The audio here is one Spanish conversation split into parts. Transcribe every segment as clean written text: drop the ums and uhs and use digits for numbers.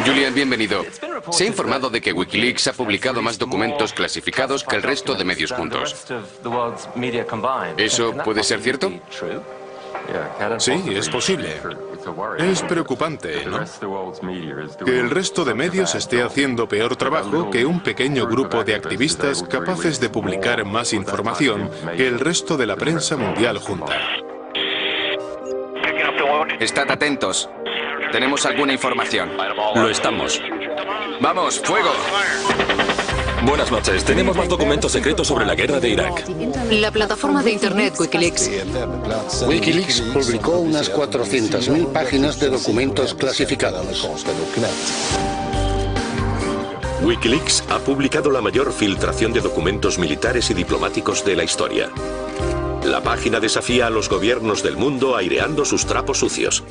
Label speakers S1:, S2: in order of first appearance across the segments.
S1: Julian, bienvenido. Se ha informado de que Wikileaks ha publicado más documentos clasificados que el resto de medios juntos. ¿Eso puede ser cierto?
S2: Sí, es posible. Es preocupante, ¿no? Que el resto de medios esté haciendo peor trabajo que un pequeño grupo de activistas capaces de publicar más información que el resto de la prensa mundial junta.
S1: Estad atentos. ¿Tenemos alguna información?
S3: Lo estamos.
S1: ¡Vamos, fuego!
S3: Buenas noches. Tenemos más documentos secretos sobre la guerra de Irak.
S4: La plataforma de Internet Wikileaks.
S5: Wikileaks publicó unas 400.000 páginas de documentos clasificados.
S6: Wikileaks ha publicado la mayor filtración de documentos militares y diplomáticos de la historia. La página desafía a los gobiernos del mundo aireando sus trapos sucios.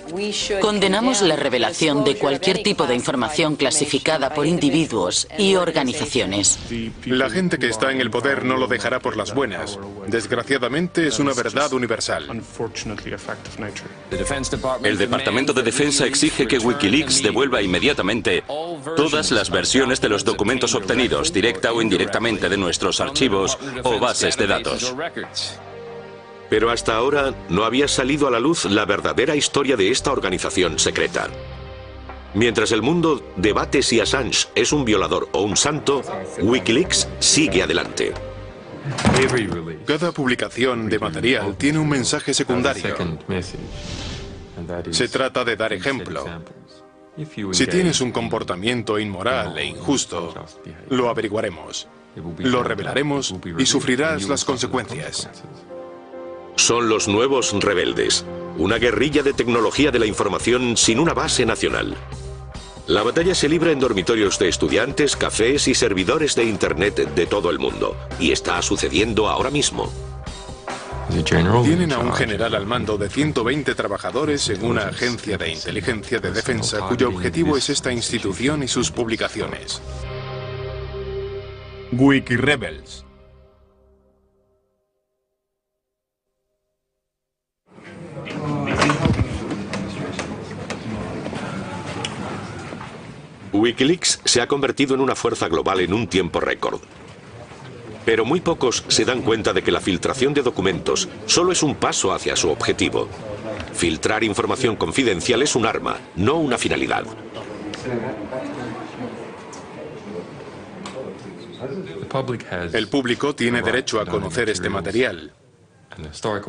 S4: Condenamos la revelación de cualquier tipo de información clasificada por individuos y organizaciones.
S2: La gente que está en el poder no lo dejará por las buenas. Desgraciadamente es una verdad universal.
S3: El Departamento de Defensa exige que Wikileaks devuelva inmediatamente todas las versiones de los documentos obtenidos, directa o indirectamente, de nuestros archivos o bases de datos.
S6: Pero hasta ahora no había salido a la luz la verdadera historia de esta organización secreta. Mientras el mundo debate si Assange es un violador o un santo, Wikileaks sigue adelante.
S2: Cada publicación de material tiene un mensaje secundario. Se trata de dar ejemplo. Si tienes un comportamiento inmoral e injusto, lo averiguaremos, lo revelaremos y sufrirás las consecuencias.
S6: Son los nuevos rebeldes, una guerrilla de tecnología de la información sin una base nacional. La batalla se libra en dormitorios de estudiantes, cafés y servidores de Internet de todo el mundo. Y está sucediendo ahora mismo.
S2: Tienen a un general al mando de 120 trabajadores en una agencia de inteligencia de defensa cuyo objetivo es esta institución y sus publicaciones.
S7: WikiRebels.
S6: Wikileaks se ha convertido en una fuerza global en un tiempo récord. Pero muy pocos se dan cuenta de que la filtración de documentos solo es un paso hacia su objetivo. Filtrar información confidencial es un arma, no una finalidad.
S2: El público tiene derecho a conocer este material.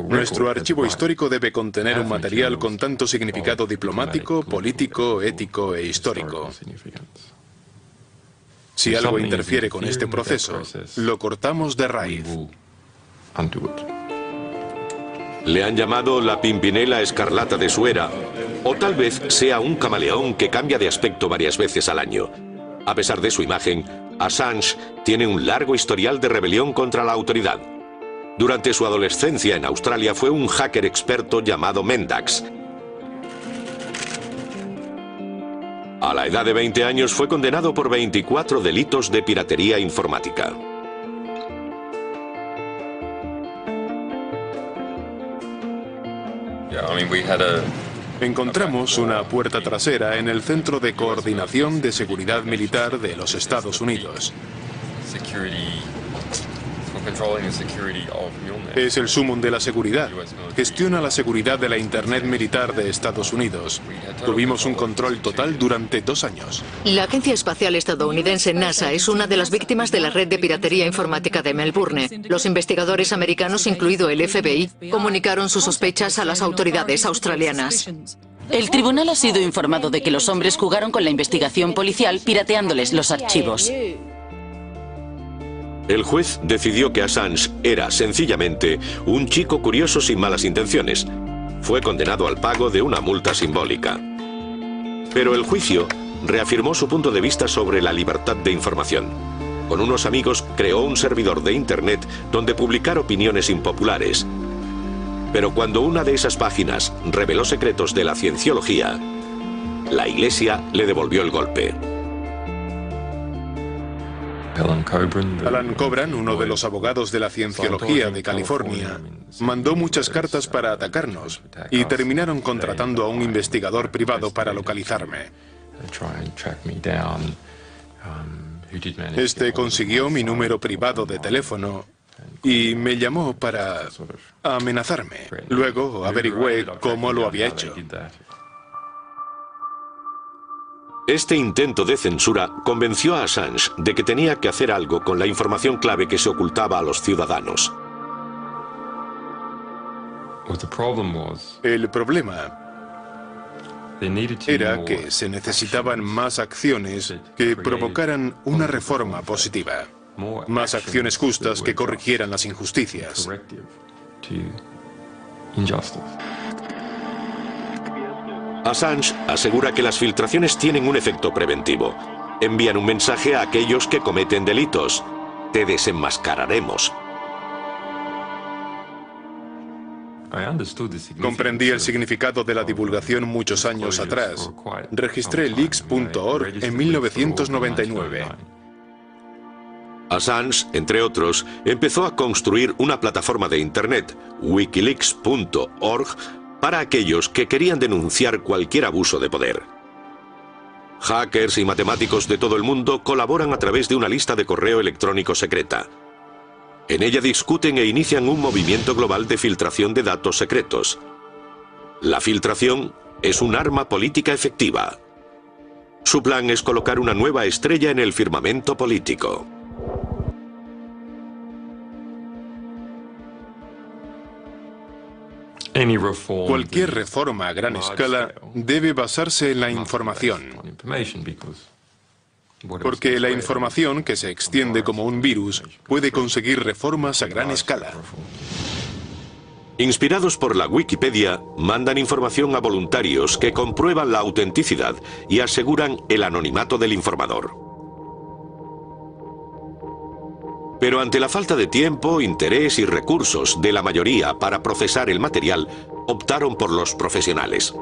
S2: Nuestro archivo histórico debe contener un material con tanto significado diplomático, político, ético e histórico. Si algo interfiere con este proceso, lo cortamos de raíz.
S6: Le han llamado la Pimpinela Escarlata de su era, o tal vez sea un camaleón que cambia de aspecto varias veces al año. A pesar de su imagen, Assange tiene un largo historial de rebelión contra la autoridad. Durante su adolescencia en Australia fue un hacker experto llamado Mendax. A la edad de 20 años fue condenado por 24 delitos de piratería informática.
S2: Encontramos una puerta trasera en el Centro de Coordinación de Seguridad Militar de los Estados Unidos. Es el súmum de la seguridad. Gestiona la seguridad de la Internet militar de Estados Unidos. Tuvimos un control total durante 2 años.
S4: La Agencia Espacial Estadounidense NASA es una de las víctimas de la red de piratería informática de Melbourne. Los investigadores americanos, incluido el FBI, comunicaron sus sospechas a las autoridades australianas. El tribunal ha sido informado de que los hombres jugaron con la investigación policial pirateándoles los archivos.
S6: El juez decidió que Assange era, sencillamente, un chico curioso sin malas intenciones. Fue condenado al pago de una multa simbólica. Pero el juicio reafirmó su punto de vista sobre la libertad de información. Con unos amigos creó un servidor de Internet donde publicar opiniones impopulares. Pero cuando una de esas páginas reveló secretos de la cienciología, la Iglesia le devolvió el golpe.
S2: Alan Cobran, uno de los abogados de la cienciología de California, mandó muchas cartas para atacarnos y terminaron contratando a un investigador privado para localizarme. Este consiguió mi número privado de teléfono y me llamó para amenazarme. Luego averigüé cómo lo había hecho.
S6: Este intento de censura convenció a Assange de que tenía que hacer algo con la información clave que se ocultaba a los ciudadanos.
S2: El problema era que se necesitaban más acciones que provocaran una reforma positiva, más acciones justas que corrigieran las injusticias.
S6: Assange asegura que las filtraciones tienen un efecto preventivo. Envían un mensaje a aquellos que cometen delitos. Te desenmascararemos.
S2: Comprendí el significado de la divulgación muchos años atrás. Registré leaks.org en 1999.
S6: Assange, entre otros, empezó a construir una plataforma de Internet, wikileaks.org, para aquellos que querían denunciar cualquier abuso de poder. Hackers y matemáticos de todo el mundo colaboran a través de una lista de correo electrónico secreta. En ella discuten e inician un movimiento global de filtración de datos secretos. La filtración es un arma política efectiva. Su plan es colocar una nueva estrella en el firmamento político.
S2: Cualquier reforma a gran escala debe basarse en la información, porque la información que se extiende como un virus puede conseguir reformas a gran escala.
S6: Inspirados por la Wikipedia, mandan información a voluntarios que comprueban la autenticidad y aseguran el anonimato del informador. Pero ante la falta de tiempo, interés y recursos de la mayoría para procesar el material, optaron por los profesionales.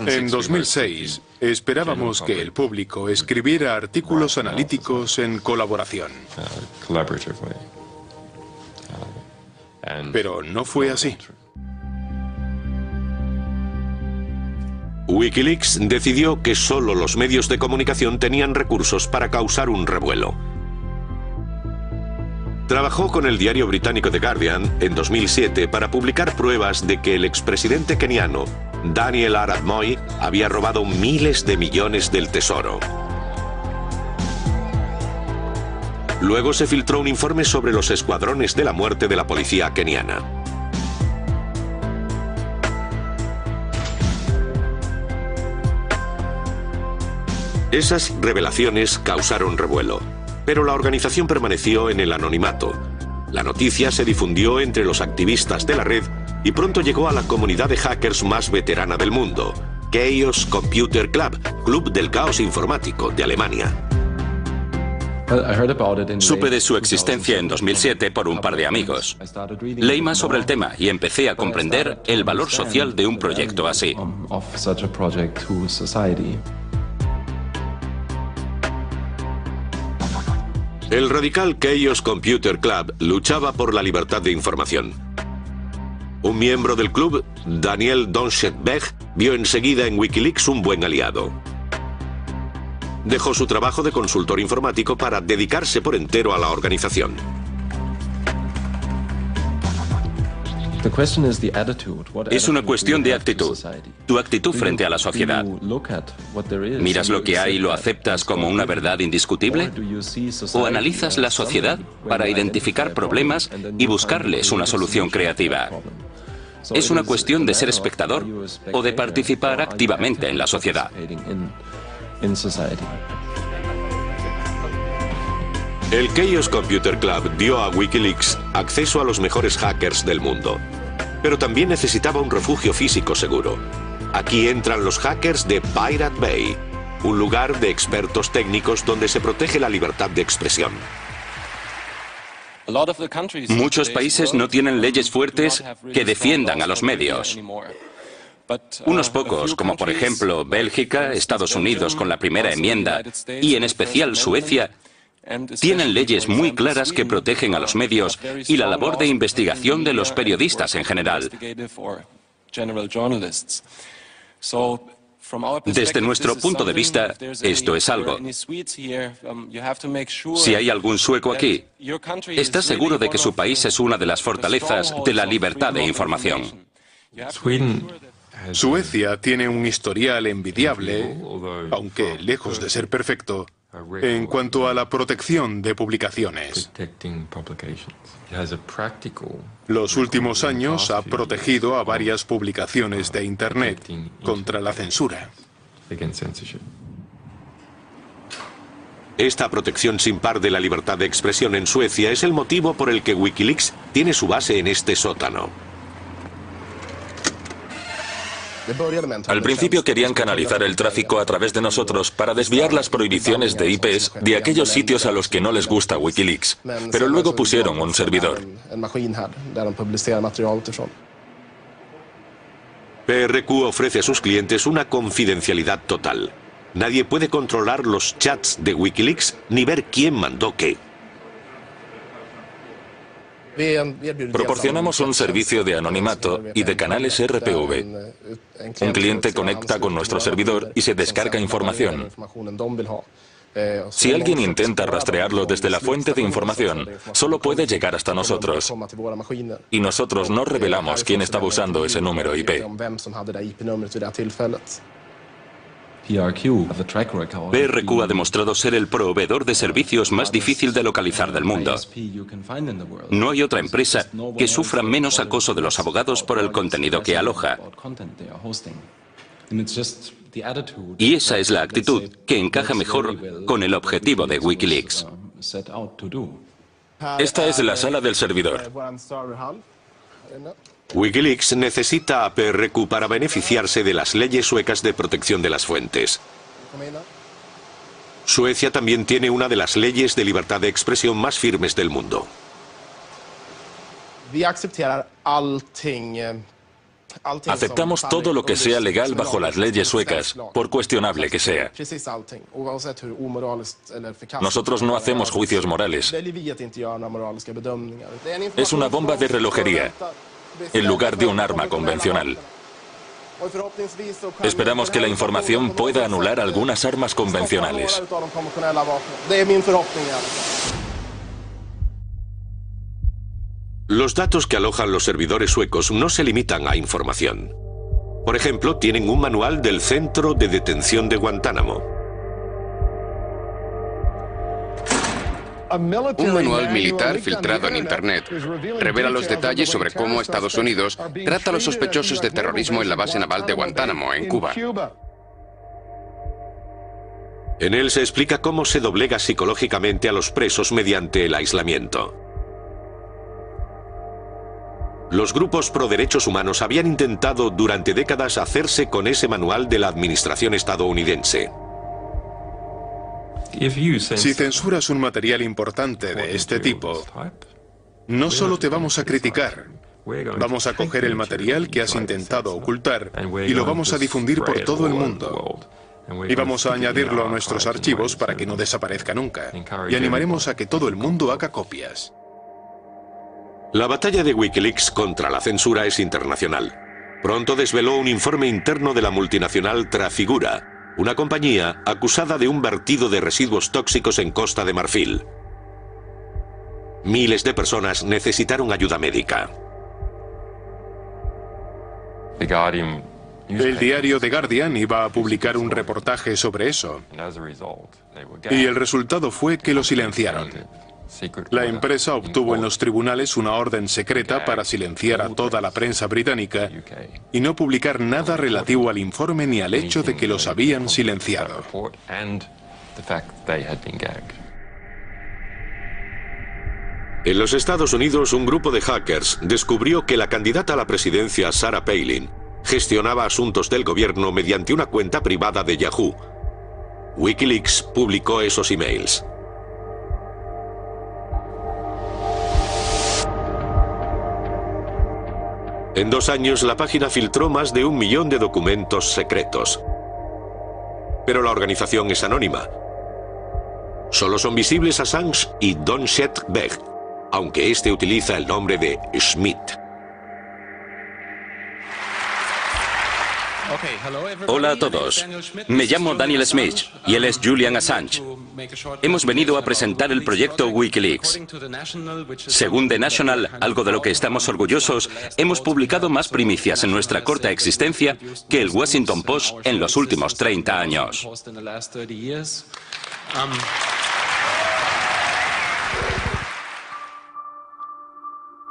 S2: En 2006, esperábamos que el público escribiera artículos analíticos en colaboración. Pero no fue así.
S6: Wikileaks decidió que solo los medios de comunicación tenían recursos para causar un revuelo. Trabajó con el diario británico The Guardian en 2007 para publicar pruebas de que el expresidente keniano Daniel Arap Moi había robado miles de millones del tesoro. Luego se filtró un informe sobre los escuadrones de la muerte de la policía keniana. Esas revelaciones causaron revuelo, pero la organización permaneció en el anonimato. La noticia se difundió entre los activistas de la red y pronto llegó a la comunidad de hackers más veterana del mundo, Chaos Computer Club, Club del Caos Informático de Alemania.
S3: Supe de su existencia en 2007 por un par de amigos. Leí más sobre el tema y empecé a comprender el valor social de un proyecto así.
S6: El radical Chaos Computer Club luchaba por la libertad de información. Un miembro del club, Daniel Donschetberg, vio enseguida en Wikileaks un buen aliado. Dejó su trabajo de consultor informático para dedicarse por entero a la organización.
S3: Es una cuestión de actitud. Tu actitud frente a la sociedad. ¿Miras lo que hay y lo aceptas como una verdad indiscutible? ¿O analizas la sociedad para identificar problemas y buscarles una solución creativa? Es una cuestión de ser espectador o de participar activamente en la sociedad.
S6: El Chaos Computer Club dio a Wikileaks acceso a los mejores hackers del mundo. Pero también necesitaba un refugio físico seguro. Aquí entran los hackers de Pirate Bay, un lugar de expertos técnicos donde se protege la libertad de expresión.
S3: Muchos países no tienen leyes fuertes que defiendan a los medios. Unos pocos, como por ejemplo Bélgica, Estados Unidos con la primera enmienda y en especial Suecia, tienen leyes muy claras que protegen a los medios y la labor de investigación de los periodistas en general. Desde nuestro punto de vista, esto es algo. Si hay algún sueco aquí, está seguro de que su país es una de las fortalezas de la libertad de información.
S2: Suecia tiene un historial envidiable, aunque lejos de ser perfecto, en cuanto a la protección de publicaciones. Los últimos años ha protegido a varias publicaciones de Internet contra la censura.
S6: Esta protección sin par de la libertad de expresión en Suecia es el motivo por el que Wikileaks tiene su base en este sótano.
S7: Al principio querían canalizar el tráfico a través de nosotros para desviar las prohibiciones de IPs de aquellos sitios a los que no les gusta Wikileaks, pero luego pusieron un servidor.
S6: PRQ ofrece a sus clientes una confidencialidad total. Nadie puede controlar los chats de Wikileaks ni ver quién mandó qué.
S7: Proporcionamos un servicio de anonimato y de canales RPV. Un cliente conecta con nuestro servidor y se descarga información. Si alguien intenta rastrearlo desde la fuente de información, solo puede llegar hasta nosotros. Y nosotros no revelamos quién estaba usando ese número IP.
S3: PRQ ha demostrado ser el proveedor de servicios más difícil de localizar del mundo. No hay otra empresa que sufra menos acoso de los abogados por el contenido que aloja. Y esa es la actitud que encaja mejor con el objetivo de Wikileaks.
S7: Esta es la sala del servidor.
S6: Wikileaks necesita a PRQ para beneficiarse de las leyes suecas de protección de las fuentes. Suecia también tiene una de las leyes de libertad de expresión más firmes del mundo.
S7: Aceptamos todo lo que sea legal bajo las leyes suecas, por cuestionable que sea. Nosotros no hacemos juicios morales. Es una bomba de relojería, en lugar de un arma convencional. Esperamos que la información pueda anular algunas armas convencionales.
S6: Los datos que alojan los servidores suecos no se limitan a información. Por ejemplo, tienen un manual del Centro de Detención de Guantánamo.
S1: Un manual militar filtrado en Internet revela los detalles sobre cómo Estados Unidos trata a los sospechosos de terrorismo en la base naval de Guantánamo, en Cuba.
S6: En él se explica cómo se doblega psicológicamente a los presos mediante el aislamiento. Los grupos pro derechos humanos habían intentado durante décadas hacerse con ese manual de la administración estadounidense.
S2: Si censuras un material importante de este tipo, no solo te vamos a criticar, vamos a coger el material que has intentado ocultar y lo vamos a difundir por todo el mundo. Y vamos a añadirlo a nuestros archivos para que no desaparezca nunca. Y animaremos a que todo el mundo haga copias.
S6: La batalla de Wikileaks contra la censura es internacional. Pronto desveló un informe interno de la multinacional Trafigura, una compañía acusada de un vertido de residuos tóxicos en Costa de Marfil. Miles de personas necesitaron ayuda médica.
S2: El diario The Guardian iba a publicar un reportaje sobre eso. Y el resultado fue que lo silenciaron. La empresa obtuvo en los tribunales una orden secreta para silenciar a toda la prensa británica y no publicar nada relativo al informe ni al hecho de que los habían silenciado.
S6: En los Estados Unidos, un grupo de hackers descubrió que la candidata a la presidencia, Sarah Palin, gestionaba asuntos del gobierno mediante una cuenta privada de Yahoo. Wikileaks publicó esos emails. En 2 años, la página filtró más de 1 millón de documentos secretos. Pero la organización es anónima. Solo son visibles Assange y Don Shetbeck, aunque este utiliza el nombre de Schmidt.
S3: Hola a todos. Me llamo Daniel Smith y él es Julian Assange. Hemos venido a presentar el proyecto Wikileaks. Según The National, algo de lo que estamos orgullosos, hemos publicado más primicias en nuestra corta existencia que el Washington Post en los últimos 30 años.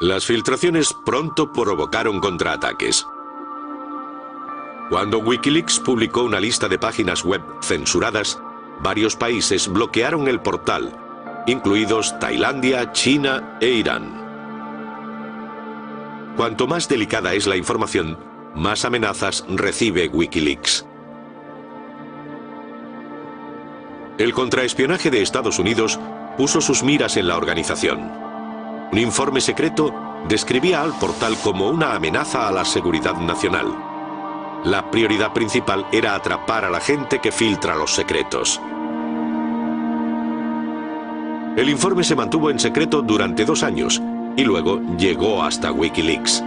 S6: Las filtraciones pronto provocaron contraataques. Cuando Wikileaks publicó una lista de páginas web censuradas, varios países bloquearon el portal, incluidos Tailandia, China e Irán. Cuanto más delicada es la información, más amenazas recibe Wikileaks. El contraespionaje de Estados Unidos puso sus miras en la organización. Un informe secreto describía al portal como una amenaza a la seguridad nacional. La prioridad principal era atrapar a la gente que filtra los secretos. El informe se mantuvo en secreto durante 2 años y luego llegó hasta Wikileaks.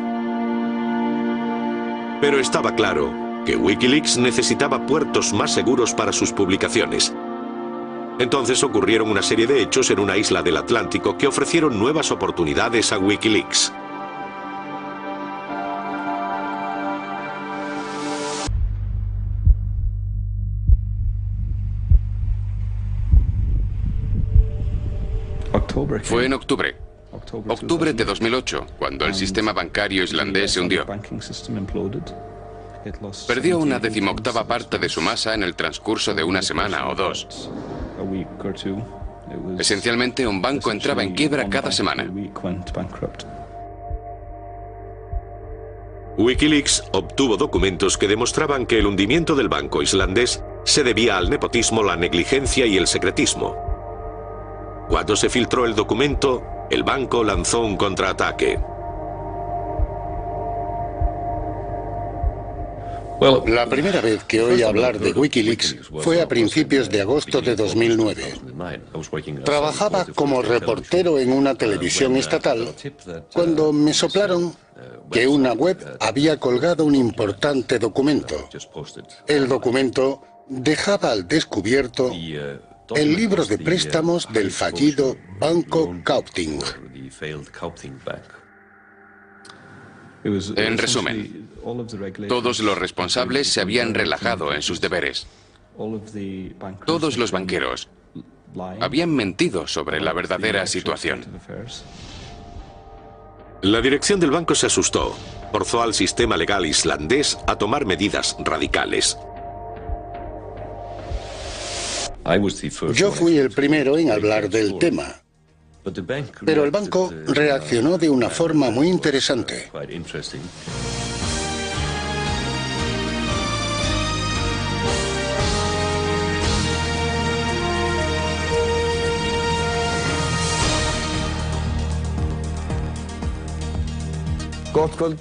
S6: Pero estaba claro que Wikileaks necesitaba puertos más seguros para sus publicaciones. Entonces ocurrieron una serie de hechos en una isla del Atlántico que ofrecieron nuevas oportunidades a Wikileaks.
S1: Fue en octubre de 2008, cuando el sistema bancario islandés se hundió. Perdió una 18ª parte de su masa en el transcurso de una semana o 2. Esencialmente, un banco entraba en quiebra cada semana.
S6: Wikileaks obtuvo documentos que demostraban que el hundimiento del banco islandés se debía al nepotismo, la negligencia y el secretismo. Cuando se filtró el documento, el banco lanzó un contraataque.
S5: La primera vez que oí hablar de Wikileaks fue a principios de agosto de 2009. Trabajaba como reportero en una televisión estatal cuando me soplaron que una web había colgado un importante documento. El documento dejaba al descubierto el libro de préstamos del fallido Banco Kaupthing.
S1: En resumen, todos los responsables se habían relajado en sus deberes. Todos los banqueros habían mentido sobre la verdadera situación.
S6: La dirección del banco se asustó, forzó al sistema legal islandés a tomar medidas radicales.
S5: Yo fui el primero en hablar del tema, pero el banco reaccionó de una forma muy interesante.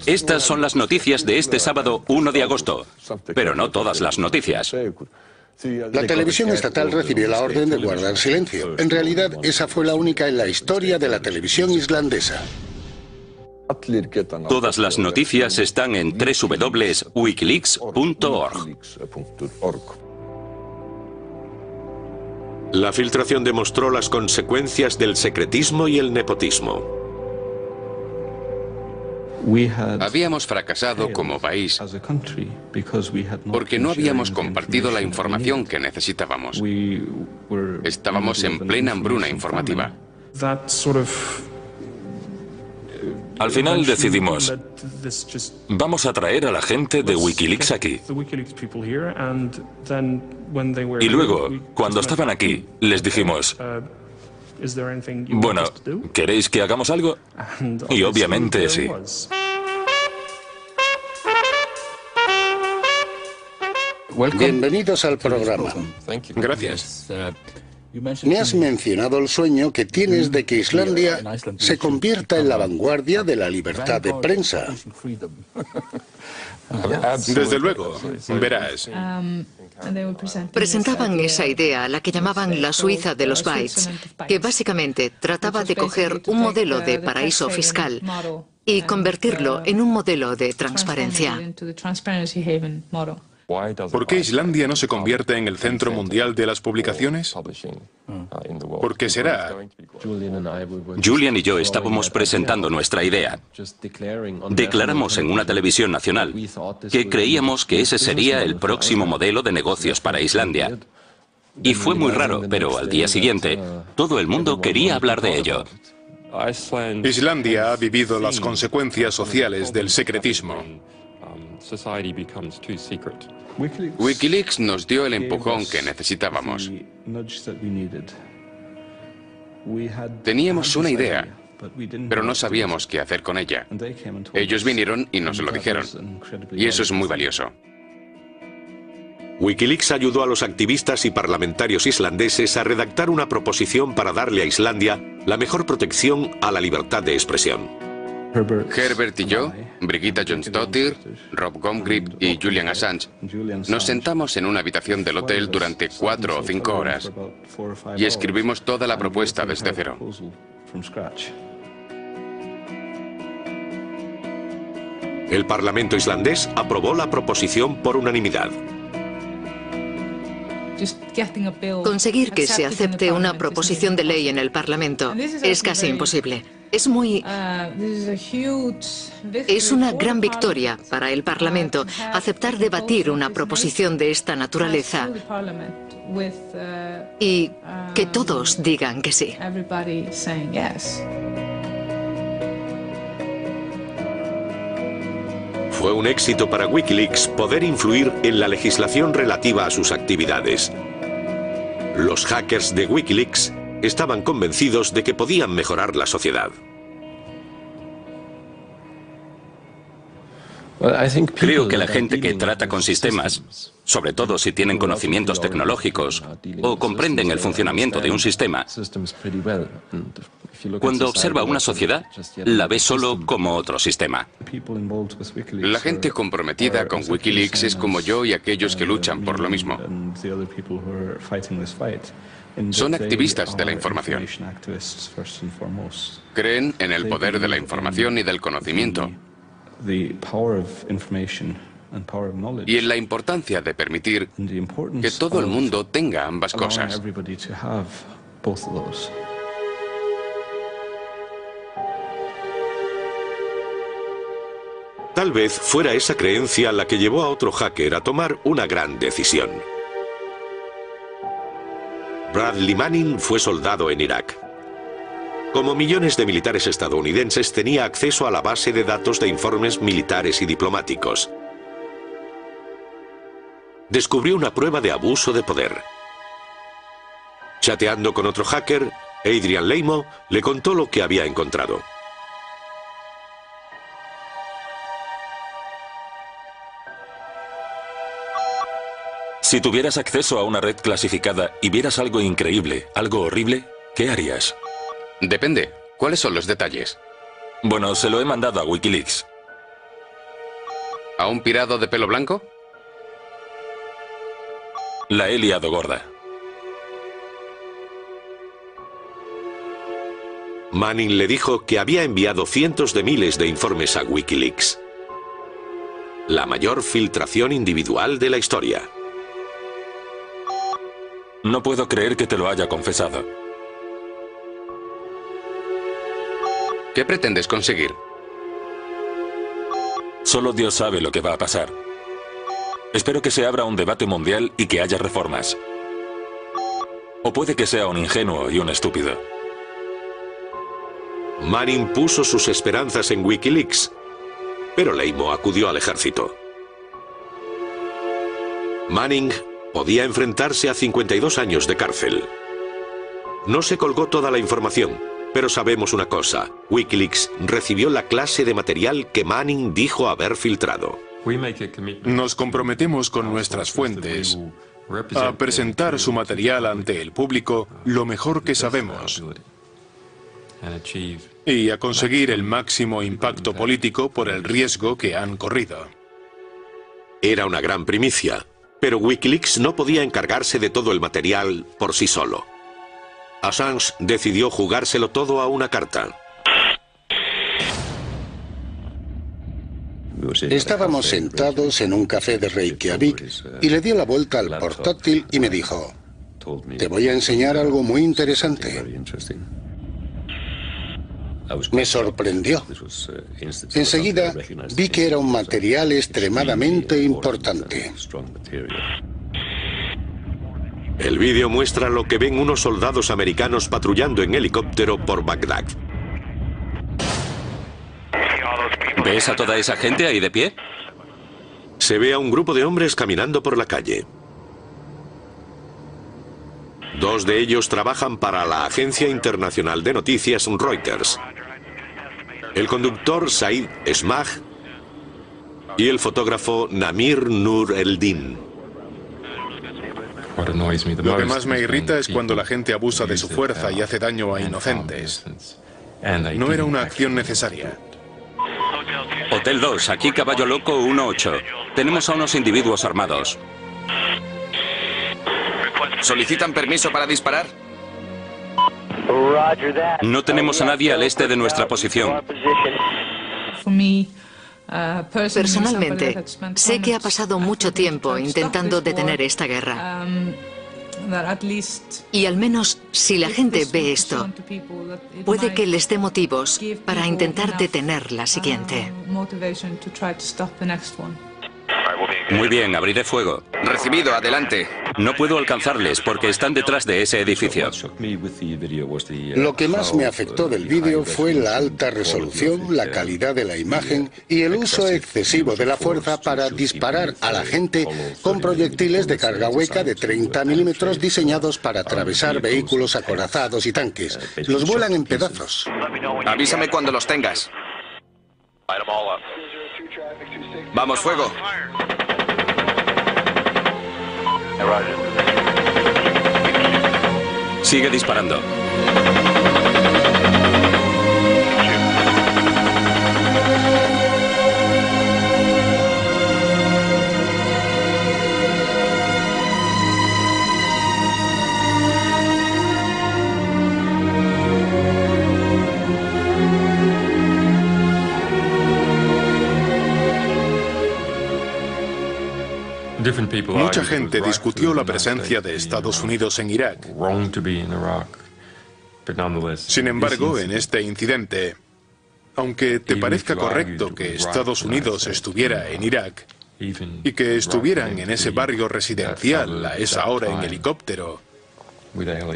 S3: Estas son las noticias de este sábado 1 de agosto, pero no todas las noticias.
S5: La televisión estatal recibió la orden de guardar silencio. En realidad, esa fue la única en la historia de la televisión islandesa.
S3: Todas las noticias están en www.wikileaks.org.
S6: La filtración demostró las consecuencias del secretismo y el nepotismo.
S1: Habíamos fracasado como país porque no habíamos compartido la información que necesitábamos. Estábamos en plena hambruna informativa.
S7: Al final decidimos, vamos a traer a la gente de Wikileaks aquí. Y luego, cuando estaban aquí, les dijimos, bueno, ¿queréis que hagamos algo? Y obviamente sí.
S5: Bienvenidos al programa.
S1: Gracias.
S5: Me has mencionado el sueño que tienes de que Islandia se convierta en la vanguardia de la libertad de prensa.
S2: Desde luego, verás.
S4: Presentaban esa idea, la que llamaban la Suiza de los bytes, que básicamente trataba de coger un modelo de paraíso fiscal y convertirlo en un modelo de transparencia.
S2: ¿Por qué Islandia no se convierte en el centro mundial de las publicaciones? ¿Por qué será?
S3: Julian y yo estábamos presentando nuestra idea. Declaramos en una televisión nacional que creíamos que ese sería el próximo modelo de negocios para Islandia. Y fue muy raro, pero al día siguiente, todo el mundo quería hablar de ello.
S2: Islandia ha vivido las consecuencias sociales del secretismo.
S1: Wikileaks nos dio el empujón que necesitábamos. Teníamos una idea, pero no sabíamos qué hacer con ella. Ellos vinieron y nos lo dijeron. Y eso es muy valioso.
S6: Wikileaks ayudó a los activistas y parlamentarios islandeses a redactar una proposición para darle a Islandia la mejor protección a la libertad de expresión.
S1: Herbert y yo, Brigitta Jonsdottir, Rob Gomgrip y Julian Assange nos sentamos en una habitación del hotel durante 4 o 5 horas y escribimos toda la propuesta desde cero.
S6: El Parlamento islandés aprobó la proposición por unanimidad.
S4: Conseguir que se acepte una proposición de ley en el Parlamento es casi imposible. Es una gran victoria para el Parlamento aceptar debatir una proposición de esta naturaleza y que todos digan que sí.
S6: Fue un éxito para Wikileaks poder influir en la legislación relativa a sus actividades. Los hackers de Wikileaks estaban convencidos de que podían mejorar la sociedad.
S3: Creo que la gente que trata con sistemas, sobre todo si tienen conocimientos tecnológicos o comprenden el funcionamiento de un sistema, cuando observa una sociedad, la ve solo como otro sistema.
S1: La gente comprometida con Wikileaks es como yo y aquellos que luchan por lo mismo. Son activistas de la información. Creen en el poder de la información y del conocimiento. Y en la importancia de permitir que todo el mundo tenga ambas cosas.
S6: Tal vez fuera esa creencia la que llevó a otro hacker a tomar una gran decisión. Bradley Manning fue soldado en Irak. Como millones de militares estadounidenses, tenía acceso a la base de datos de informes militares y diplomáticos. Descubrió una prueba de abuso de poder. Chateando con otro hacker, Adrian Leimo le contó lo que había encontrado.
S7: Si tuvieras acceso a una red clasificada y vieras algo increíble, algo horrible, ¿qué harías?
S1: Depende. ¿Cuáles son los detalles?
S7: Bueno, se lo he mandado a Wikileaks.
S1: ¿A un pirado de pelo blanco?
S7: La he liado gorda.
S6: Manning le dijo que había enviado cientos de miles de informes a Wikileaks. La mayor filtración individual de la historia.
S7: No puedo creer que te lo haya confesado.
S1: ¿Qué pretendes conseguir?
S7: Solo Dios sabe lo que va a pasar. Espero que se abra un debate mundial y que haya reformas. O puede que sea un ingenuo y un estúpido.
S6: Manning puso sus esperanzas en Wikileaks, pero Leimo acudió al ejército. Manning podía enfrentarse a 52 años de cárcel. No se colgó toda la información, pero sabemos una cosa: Wikileaks recibió la clase de material que Manning dijo haber filtrado.
S2: Nos comprometemos con nuestras fuentes a presentar su material ante el público lo mejor que sabemos y a conseguir el máximo impacto político por el riesgo que han corrido.
S6: Era una gran primicia, pero Wikileaks no podía encargarse de todo el material por sí solo. Assange decidió jugárselo todo a una carta.
S5: Estábamos sentados en un café de Reykjavik y le dio la vuelta al portátil y me dijo: te voy a enseñar algo muy interesante. Me sorprendió. Enseguida vi que era un material extremadamente importante.
S6: El vídeo muestra lo que ven unos soldados americanos patrullando en helicóptero por Bagdad.
S3: ¿Ves a toda esa gente ahí de pie?
S6: Se ve a un grupo de hombres caminando por la calle. Dos de ellos trabajan para la agencia internacional de noticias Reuters. El conductor Said Esmag y el fotógrafo Namir Nur Eldin.
S2: Lo que más me irrita es cuando la gente abusa de su fuerza y hace daño a inocentes. No era una acción necesaria.
S3: Hotel 2, aquí Caballo Loco 1-8. Tenemos a unos individuos armados.
S1: ¿Solicitan permiso para disparar?
S3: No tenemos a nadie al este de nuestra posición.
S4: Personalmente, sé que ha pasado mucho tiempo intentando detener esta guerra. Y al menos, si la gente ve esto, puede que les dé motivos para intentar detener la siguiente.
S3: Muy bien, abriré fuego.
S1: Recibido, adelante.
S3: No puedo alcanzarles porque están detrás de ese edificio.
S5: Lo que más me afectó del vídeo fue la alta resolución, la calidad de la imagen y el uso excesivo de la fuerza para disparar a la gente con proyectiles de carga hueca de 30 milímetros diseñados para atravesar vehículos acorazados y tanques. Los vuelan en pedazos.
S1: Avísame cuando los tengas. Vamos, fuego.
S3: Sigue disparando.
S2: Mucha gente discutió la presencia de Estados Unidos en Irak. Sin embargo, en este incidente, aunque te parezca correcto que Estados Unidos estuviera en Irak y que estuvieran en ese barrio residencial a esa hora en helicóptero,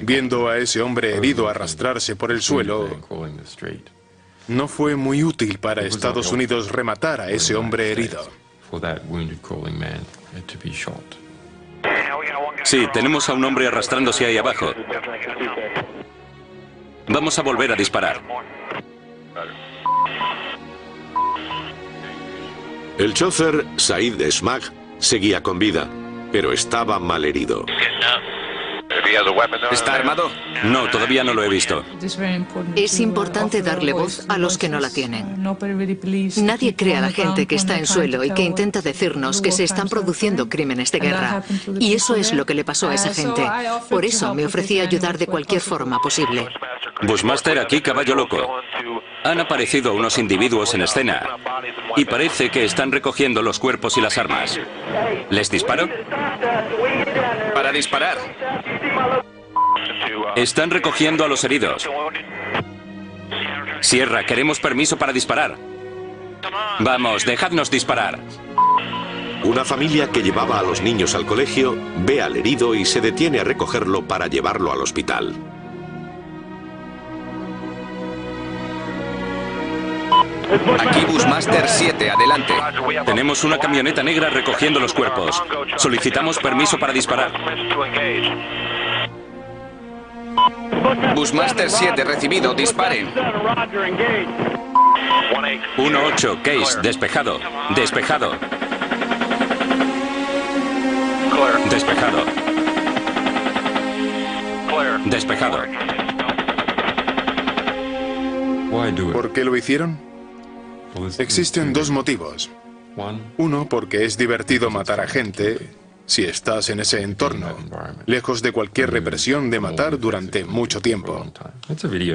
S2: viendo a ese hombre herido arrastrarse por el suelo, no fue muy útil para Estados Unidos rematar a ese hombre herido.
S3: Sí, tenemos a un hombre arrastrándose ahí abajo. Vamos a volver a disparar.
S6: El chófer, Said Esmag, seguía con vida, pero estaba mal herido.
S1: ¿Está armado?
S3: No, todavía no lo he visto.
S4: Es importante darle voz a los que no la tienen. Nadie cree a la gente que está en suelo y que intenta decirnos que se están produciendo crímenes de guerra. Y eso es lo que le pasó a esa gente. Por eso me ofrecí a ayudar de cualquier forma posible.
S3: Bushmaster, aquí Caballo Loco. Han aparecido unos individuos en escena y parece que están recogiendo los cuerpos y las armas. ¿Les disparo?
S1: Para disparar.
S3: Están recogiendo a los heridos. Sierra, queremos permiso para disparar. Vamos, dejadnos disparar.
S6: Una familia que llevaba a los niños al colegio ve al herido y se detiene a recogerlo para llevarlo al hospital.
S1: Aquí Bushmaster 7, adelante.
S3: Tenemos una camioneta negra recogiendo los cuerpos. Solicitamos permiso para disparar.
S1: Bushmaster 7, recibido, disparen.
S3: 1-8, Case, despejado. Despejado. Despejado. Despejado.
S2: ¿Por qué lo hicieron? Existen dos motivos. Uno, porque es divertido matar a gente si estás en ese entorno, lejos de cualquier represión de matar durante mucho tiempo.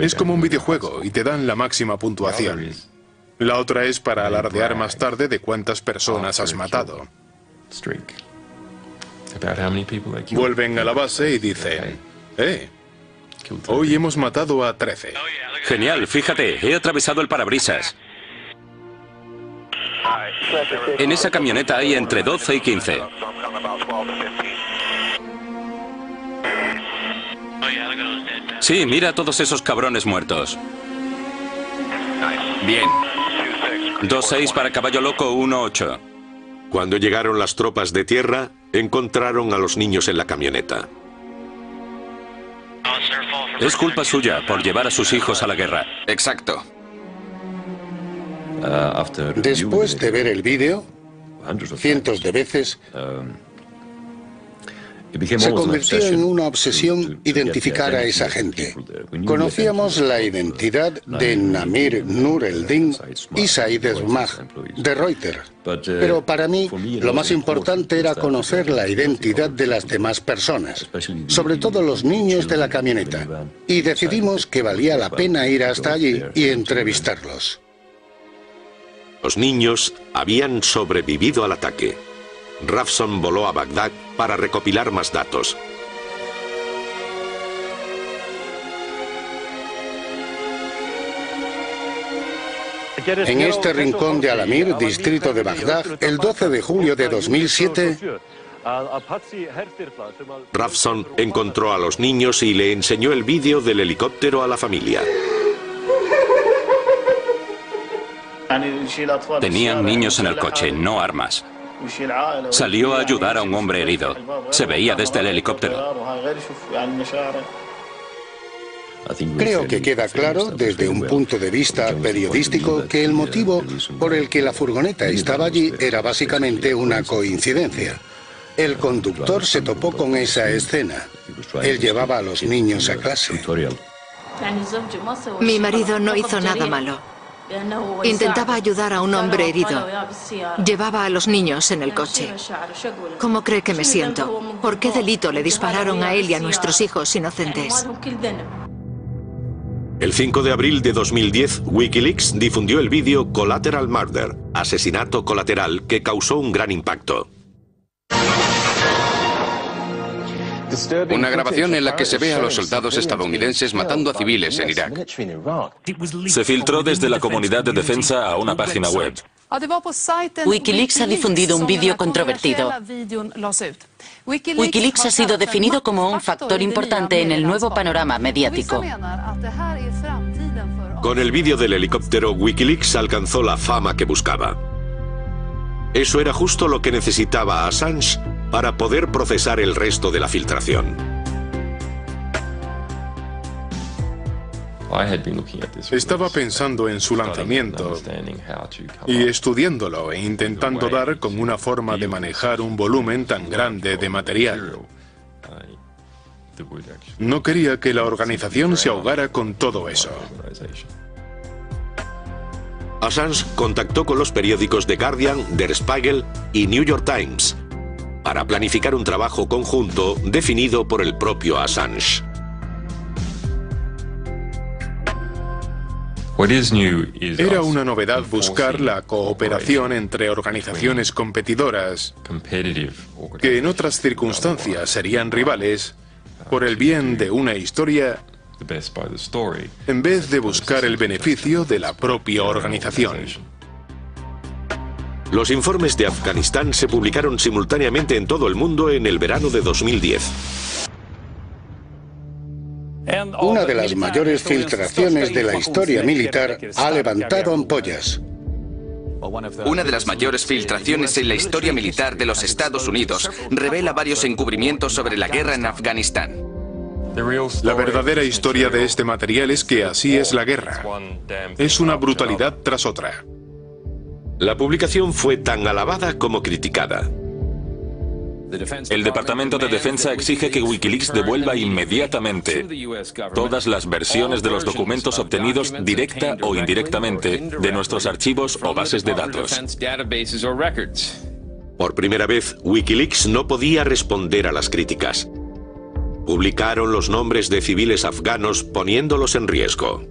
S2: Es como un videojuego y te dan la máxima puntuación. La otra es para alardear más tarde de cuántas personas has matado. Vuelven a la base y dicen, hoy hemos matado a 13.
S3: Genial, fíjate, he atravesado el parabrisas. En esa camioneta hay entre 12 y 15. Sí, mira a todos esos cabrones muertos. Bien. 2-6 para Caballo Loco, 1-8.
S6: Cuando llegaron las tropas de tierra, encontraron a los niños en la camioneta.
S3: Es culpa suya por llevar a sus hijos a la guerra.
S1: Exacto.
S5: Después de ver el vídeo, cientos de veces, se convirtió en una obsesión identificar a esa gente. Conocíamos la identidad de Namir Nur el-Din y Said Esmaj, de Reuters. Pero para mí, lo más importante era conocer la identidad de las demás personas, sobre todo los niños de la camioneta. Y decidimos que valía la pena ir hasta allí y entrevistarlos.
S6: Los niños habían sobrevivido al ataque. Ravson voló a Bagdad para recopilar más datos.
S5: En este rincón de Al-Amir, distrito de Bagdad, el 12 de julio de 2007,
S6: Ravson encontró a los niños y le enseñó el vídeo del helicóptero a la familia.
S3: Tenían niños en el coche, no armas. Salió a ayudar a un hombre herido. Se veía desde el helicóptero.
S5: Creo que queda claro, desde un punto de vista periodístico, que el motivo por el que la furgoneta estaba allí era básicamente una coincidencia. El conductor se topó con esa escena. Él llevaba a los niños a clase.
S4: Mi marido no hizo nada malo. Intentaba ayudar a un hombre herido. Llevaba a los niños en el coche. ¿Cómo cree que me siento? ¿Por qué delito le dispararon a él y a nuestros hijos inocentes?
S6: El 5 de abril de 2010, Wikileaks difundió el vídeo Collateral Murder, asesinato colateral, que causó un gran impacto.
S1: Una grabación en la que se ve a los soldados estadounidenses matando a civiles en Irak.
S7: Se filtró desde la comunidad de defensa a una página web.
S8: Wikileaks ha difundido un vídeo controvertido. Wikileaks ha sido definido como un factor importante en el nuevo panorama mediático.
S6: Con el vídeo del helicóptero, Wikileaks alcanzó la fama que buscaba. Eso era justo lo que necesitaba Assange para poder procesar el resto de la filtración.
S2: Estaba pensando en su lanzamiento y estudiándolo e intentando dar con una forma de manejar un volumen tan grande de material. No quería que la organización se ahogara con todo eso.
S6: Assange contactó con los periódicos The Guardian, Der Spiegel y New York Times para planificar un trabajo conjunto definido por el propio Assange.
S2: Era una novedad buscar la cooperación entre organizaciones competidoras que en otras circunstancias serían rivales por el bien de una historia en vez de buscar el beneficio de la propia organización.
S6: Los informes de Afganistán se publicaron simultáneamente en todo el mundo en el verano de 2010.
S5: Una de las mayores filtraciones de la historia militar ha levantado ampollas.
S1: Una de las mayores filtraciones en la historia militar de los Estados Unidos revela varios encubrimientos sobre la guerra en Afganistán.
S2: La verdadera historia de este material es que así es la guerra. Es una brutalidad tras otra.
S6: La publicación fue tan alabada como criticada.
S7: El Departamento de Defensa exige que Wikileaks devuelva inmediatamente todas las versiones de los documentos obtenidos directa o indirectamente de nuestros archivos o bases de datos.
S6: Por primera vez, Wikileaks no podía responder a las críticas. Publicaron los nombres de civiles afganos poniéndolos en riesgo.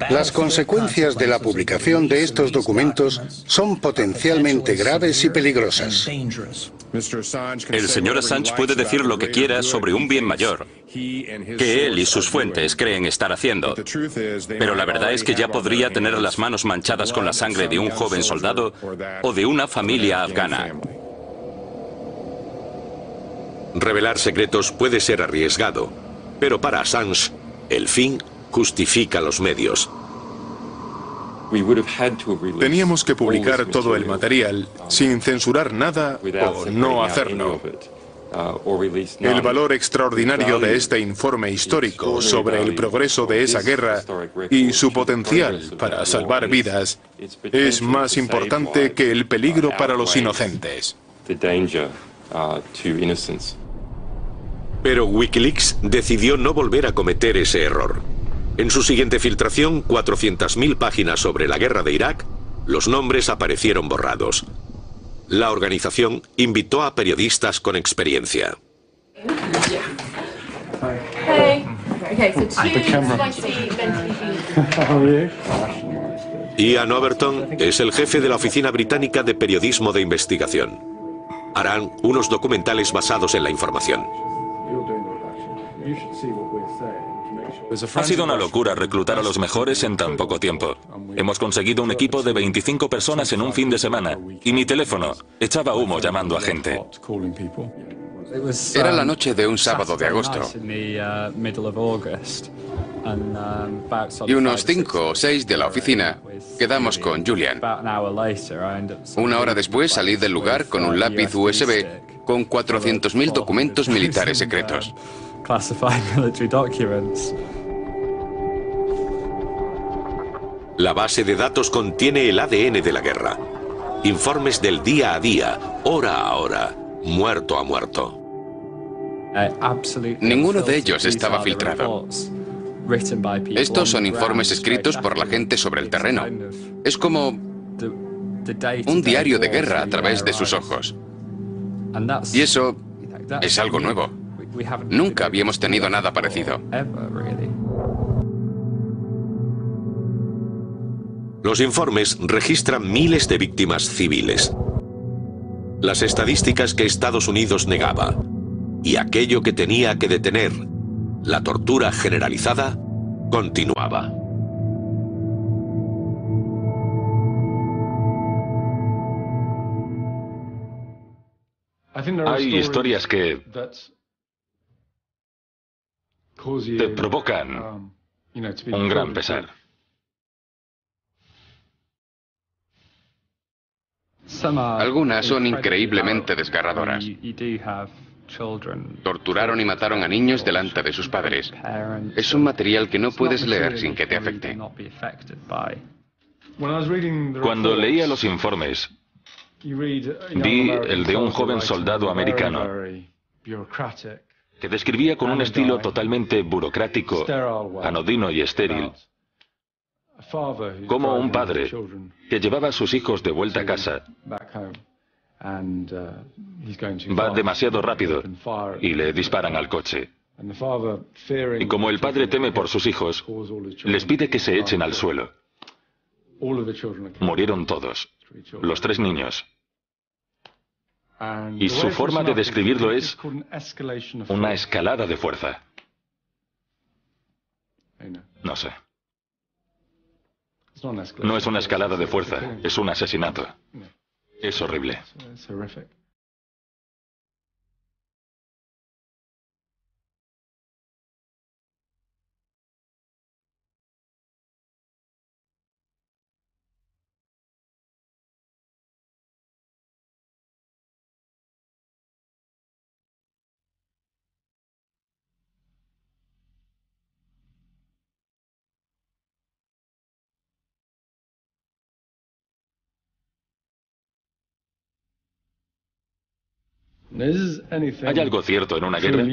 S5: Las consecuencias de la publicación de estos documentos son potencialmente graves y peligrosas.
S3: El señor Assange puede decir lo que quiera sobre un bien mayor, que él y sus fuentes creen estar haciendo. Pero la verdad es que ya podría tener las manos manchadas con la sangre de un joven soldado o de una familia afgana.
S6: Revelar secretos puede ser arriesgado, pero para Assange, el fin justifica los medios.
S2: Teníamos que publicar todo el material sin censurar nada o no hacerlo. El valor extraordinario de este informe histórico sobre el progreso de esa guerra y su potencial para salvar vidas es más importante que el peligro para los inocentes.
S6: Pero Wikileaks decidió no volver a cometer ese error. En su siguiente filtración, 400.000 páginas sobre la guerra de Irak, los nombres aparecieron borrados. La organización invitó a periodistas con experiencia. Ian Overton es el jefe de la Oficina Británica de Periodismo de Investigación. Harán unos documentales basados en la información.
S7: Ha sido una locura reclutar a los mejores en tan poco tiempo. Hemos conseguido un equipo de 25 personas en un fin de semana, y mi teléfono echaba humo llamando a gente.
S1: Era la noche de un sábado de agosto. Y unos 5 o 6 de la oficina quedamos con Julian. Una hora después salí del lugar con un lápiz USB con 400.000 documentos militares secretos.
S6: La base de datos contiene el ADN de la guerra. Informes del día a día, hora a hora, muerto a muerto.
S1: Ninguno de ellos estaba filtrado. Estos son informes escritos por la gente sobre el terreno. Es como un diario de guerra a través de sus ojos. Y eso es algo nuevo. Nunca habíamos tenido nada parecido.
S6: Los informes registran miles de víctimas civiles. Las estadísticas que Estados Unidos negaba y aquello que tenía que detener, la tortura generalizada, continuaba.
S7: Hay historias que te provocan un gran pesar.
S1: Algunas son increíblemente desgarradoras. Torturaron y mataron a niños delante de sus padres. Es un material que no puedes leer sin que te afecte.
S7: Cuando leía los informes, vi el de un joven soldado americano que describía con un estilo totalmente burocrático, anodino y estéril, como un padre que llevaba a sus hijos de vuelta a casa va demasiado rápido y le disparan al coche. Y como el padre teme por sus hijos, les pide que se echen al suelo. Murieron todos, los 3 niños. Y su forma de describirlo es una escalada de fuerza. No sé. No es una escalada de fuerza, es un asesinato. Es horrible. ¿Hay algo cierto en una guerra?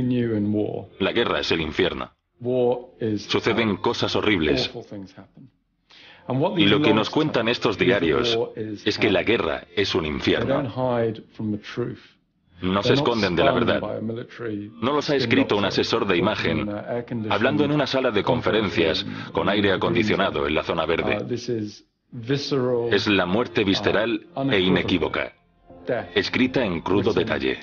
S7: La guerra es el infierno. Suceden cosas horribles. Y lo que nos cuentan estos diarios es que la guerra es un infierno. no se esconden de la verdad. No los ha escrito un asesor de imagen, hablando en una sala de conferencias con aire acondicionado en la zona verde. Es la muerte visceral e inequívoca, escrita en crudo detalle.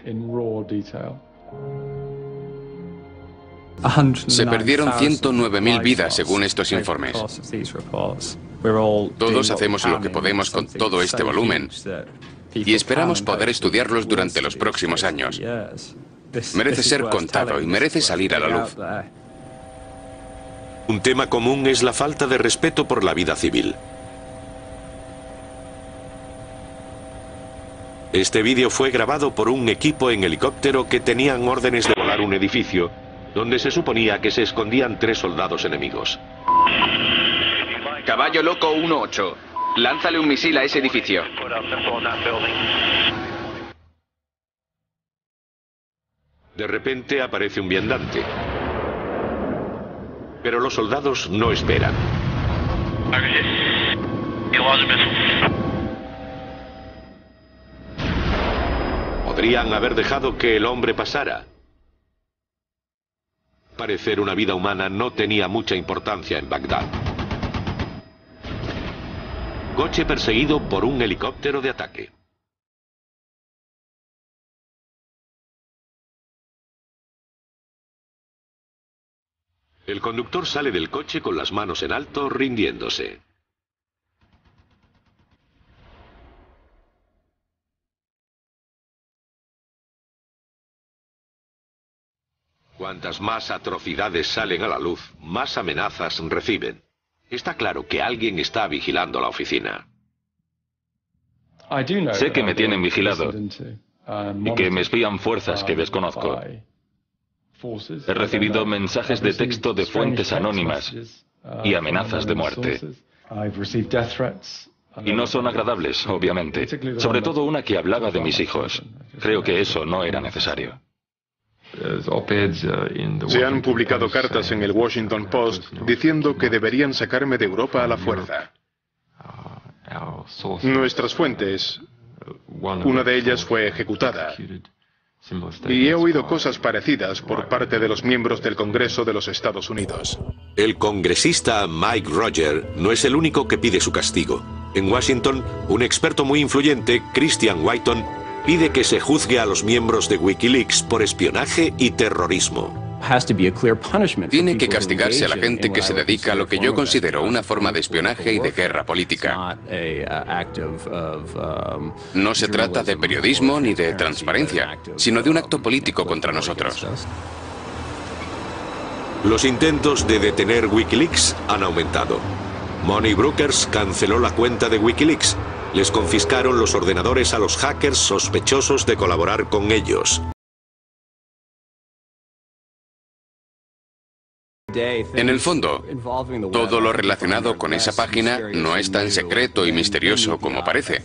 S1: Se perdieron 109.000 vidas según estos informes. Todos hacemos lo que podemos con todo este volumen y esperamos poder estudiarlos durante los próximos años. Merece ser contado y merece salir a la luz.
S6: Un tema común es la falta de respeto por la vida civil. Este vídeo fue grabado por un equipo en helicóptero que tenían órdenes de volar un edificio donde se suponía que se escondían 3 soldados enemigos.
S9: Caballo Loco 1-8. Lánzale un misil a ese edificio.
S6: De repente aparece un viandante. Pero los soldados no esperan. Podrían haber dejado que el hombre pasara. Al parecer, una vida humana no tenía mucha importancia en Bagdad. Coche perseguido por un helicóptero de ataque. El conductor sale del coche con las manos en alto, rindiéndose. Cuantas más atrocidades salen a la luz, más amenazas reciben. Está claro que alguien está vigilando la oficina.
S7: Sé que me tienen vigilado y que me espían fuerzas que desconozco. He recibido mensajes de texto de fuentes anónimas y amenazas de muerte. Y no son agradables, obviamente. Sobre todo una que hablaba de mis hijos. Creo que eso no era necesario.
S2: Se han publicado cartas en el Washington Post diciendo que deberían sacarme de Europa a la fuerza. Nuestras fuentes, una de ellas fue ejecutada. Y he oído cosas parecidas por parte de los miembros del Congreso de los Estados Unidos.
S6: El congresista Mike Roger no es el único que pide su castigo. En Washington, un experto muy influyente, Christian Whiton, pide que se juzgue a los miembros de Wikileaks por espionaje y terrorismo.
S1: Tiene que castigarse a la gente que se dedica a lo que yo considero una forma de espionaje y de guerra política. No se trata de periodismo ni de transparencia, sino de un acto político contra nosotros.
S6: Los intentos de detener Wikileaks han aumentado. Money Brokers canceló la cuenta de Wikileaks. Les confiscaron los ordenadores a los hackers sospechosos de colaborar con ellos.
S1: En el fondo, todo lo relacionado con esa página no es tan secreto y misterioso como parece.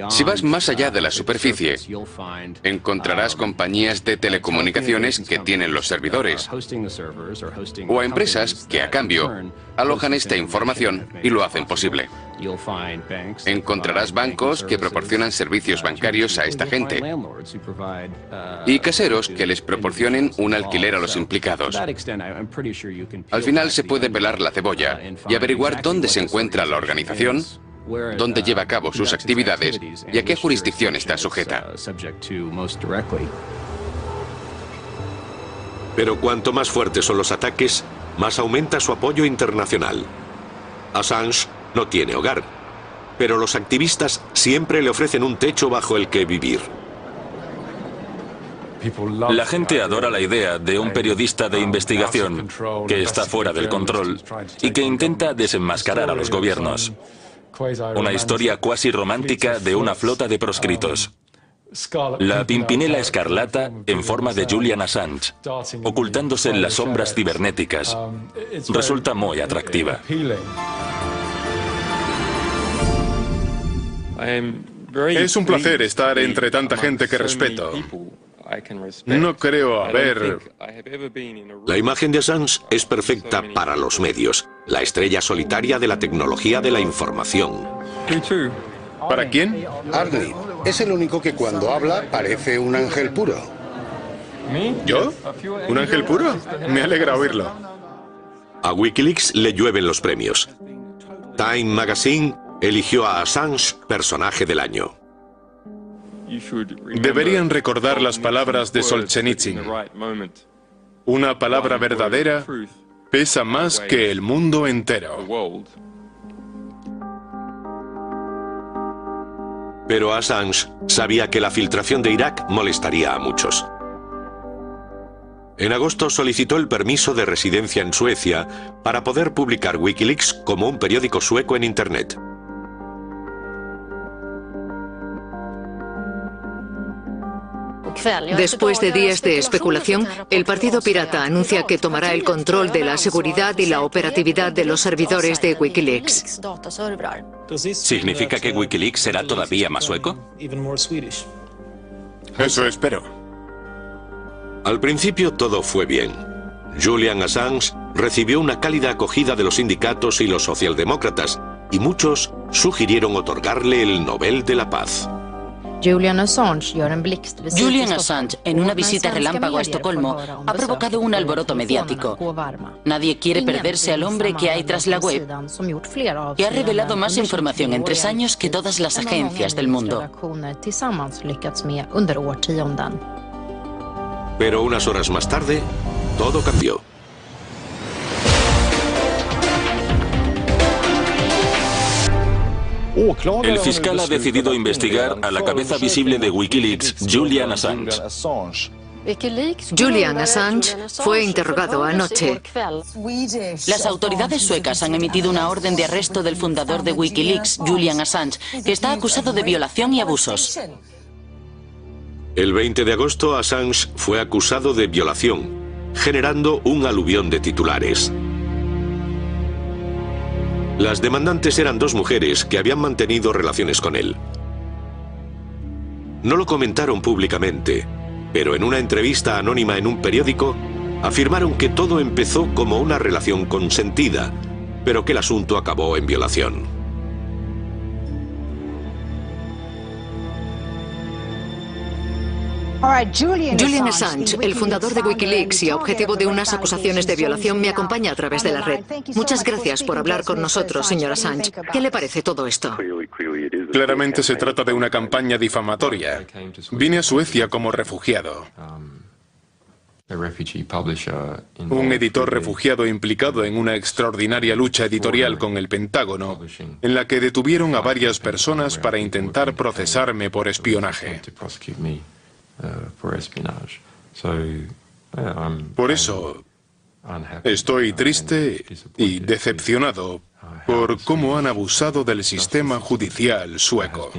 S1: Si vas más allá de la superficie, encontrarás compañías de telecomunicaciones que tienen los servidores, o empresas que, a cambio, alojan esta información y lo hacen posible. Encontrarás bancos que proporcionan servicios bancarios a esta gente y caseros que les proporcionen un alquiler a los implicados. Al final se puede pelar la cebolla y averiguar dónde se encuentra la organización, dónde lleva a cabo sus actividades y a qué jurisdicción está sujeta.
S6: Pero cuanto más fuertes son los ataques, más aumenta su apoyo internacional. Assange no tiene hogar, pero los activistas siempre le ofrecen un techo bajo el que vivir.
S7: La gente adora la idea de un periodista de investigación que está fuera del control y que intenta desenmascarar a los gobiernos. Una historia cuasi romántica de una flota de proscritos. La Pimpinela Escarlata en forma de Julian Assange, ocultándose en las sombras cibernéticas. Resulta muy atractiva.
S2: Es un placer estar entre tanta gente que respeto. No creo haber...
S6: La imagen de Assange es perfecta para los medios, la estrella solitaria de la tecnología de la información.
S2: ¿Para quién?
S5: Arnie. Es el único que cuando habla parece un ángel puro.
S2: ¿Yo? ¿Un ángel puro? Me alegra oírlo.
S6: A Wikileaks le llueven los premios. Time Magazine eligió a Assange personaje del año.
S2: Deberían recordar las palabras de Solzhenitsyn. Una palabra verdadera pesa más que el mundo entero.
S6: Pero Assange sabía que la filtración de Irak molestaría a muchos. En agosto solicitó el permiso de residencia en Suecia para poder publicar Wikileaks como un periódico sueco en Internet.
S4: Después de días de especulación, el Partido Pirata anuncia que tomará el control de la seguridad y la operatividad de los servidores de Wikileaks.
S3: ¿Significa que Wikileaks será todavía más sueco?
S2: Eso espero.
S6: Al principio todo fue bien. Julian Assange recibió una cálida acogida de los sindicatos y los socialdemócratas, y muchos sugirieron otorgarle el Nobel de la Paz.
S8: Julian Assange, en una visita relámpago a Estocolmo, ha provocado un alboroto mediático. Nadie quiere perderse al hombre que hay tras la web, que ha revelado más información en 3 años que todas las agencias del mundo.
S6: Pero unas horas más tarde, todo cambió.
S7: El fiscal ha decidido investigar a la cabeza visible de Wikileaks, Julian Assange.
S4: Julian Assange fue interrogado anoche.
S8: Las autoridades suecas han emitido una orden de arresto del fundador de Wikileaks, Julian Assange, que está acusado de violación y abusos.
S6: El 20 de agosto, Assange fue acusado de violación, generando un aluvión de titulares. Las demandantes eran 2 mujeres que habían mantenido relaciones con él. No lo comentaron públicamente, pero en una entrevista anónima en un periódico, afirmaron que todo empezó como una relación consentida, pero que el asunto acabó en violación.
S4: Julian Assange, el fundador de Wikileaks y objetivo de unas acusaciones de violación, me acompaña a través de la red. Muchas gracias por hablar con nosotros, señor Assange. ¿Qué le parece todo esto?
S2: Claramente se trata de una campaña difamatoria. Vine a Suecia como refugiado. Un editor refugiado implicado en una extraordinaria lucha editorial con el Pentágono, en la que detuvieron a varias personas para intentar procesarme por espionaje. Por eso, estoy triste y decepcionado por cómo han abusado del sistema judicial sueco.